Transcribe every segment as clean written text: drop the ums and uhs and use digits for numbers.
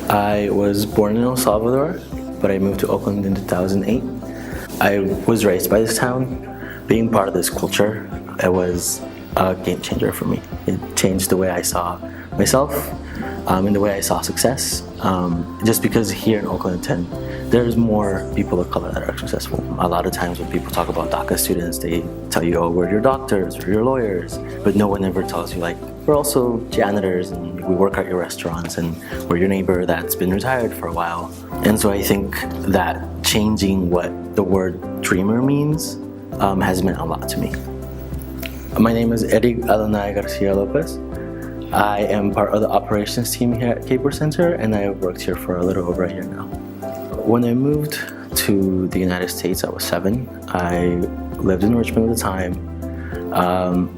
I was born in El Salvador, but I moved to Oakland in 2008. I was raised by this town. Being part of this culture, it was a game changer for me. It changed the way I saw myself and the way I saw success. Just because here in Oakland 10, there's more people of color that are successful. A lot of times when people talk about DACA students, they tell you, oh, we're your doctors, we're your lawyers, but no one ever tells you, like, we're also janitors and we work at your restaurants and we're your neighbor that's been retired for a while. And so I think that changing what the word dreamer means has meant a lot to me. My name is Erick Garcia Lopez. I am part of the operations team here at Kapor Center, and I have worked here for a little over a year now. When I moved to the United States, I was 7. I lived in Richmond at the time.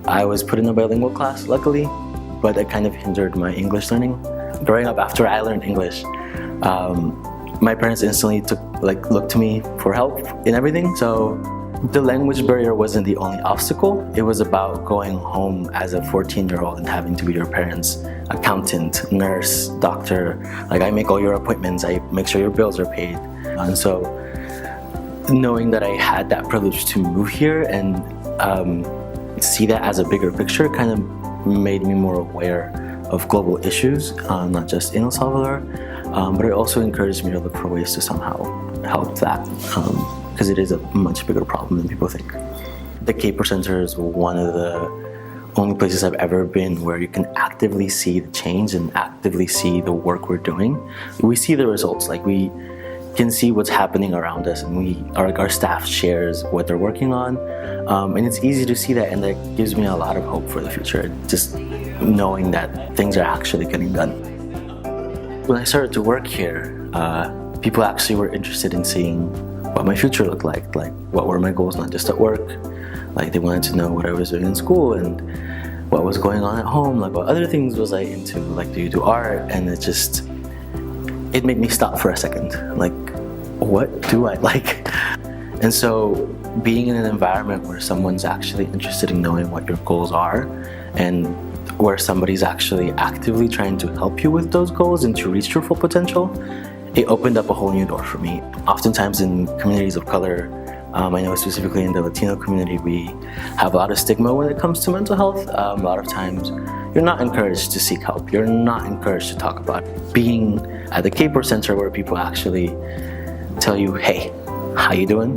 I was put in a bilingual class, luckily, but it kind of hindered my English learning. Growing up, after I learned English, my parents instantly looked to me for help in everything. So the language barrier wasn't the only obstacle. It was about going home as a 14-year-old and having to be your parents' accountant, nurse, doctor. Like, I make all your appointments, I make sure your bills are paid. And so knowing that I had that privilege to move here and see that as a bigger picture kind of made me more aware of global issues, not just in El Salvador, but it also encouraged me to look for ways to somehow help that. Because it is a much bigger problem than people think. The Kapor Center is one of the only places I've ever been where you can actively see the change and actively see the work we're doing. We see the results, like we can see what's happening around us, and our staff shares what they're working on. And it's easy to see that, and that gives me a lot of hope for the future, just knowing that things are actually getting done. When I started to work here, people actually were interested in seeing what my future looked like what were my goals, not just at work. Like, they wanted to know what I was doing in school and what was going on at home, like what other things was I into, like, do you do art? And it made me stop for a second, like, what do I like? And so being in an environment where someone's actually interested in knowing what your goals are and where somebody's actually actively trying to help you with those goals and to reach your full potential, it opened up a whole new door for me. Oftentimes in communities of color, I know specifically in the Latino community, we have a lot of stigma when it comes to mental health. A lot of times you're not encouraged to seek help. You're not encouraged to talk about it. Being at the Kapor Center, where people actually tell you, hey, how you doing?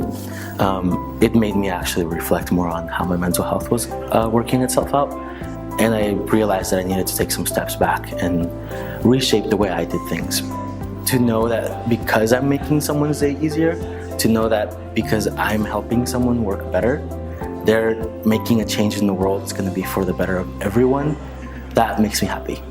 It made me actually reflect more on how my mental health was working itself out. And I realized that I needed to take some steps back and reshape the way I did things. To know that because I'm making someone's day easier, to know that because I'm helping someone work better, they're making a change in the world that's going to be for the better of everyone, that makes me happy.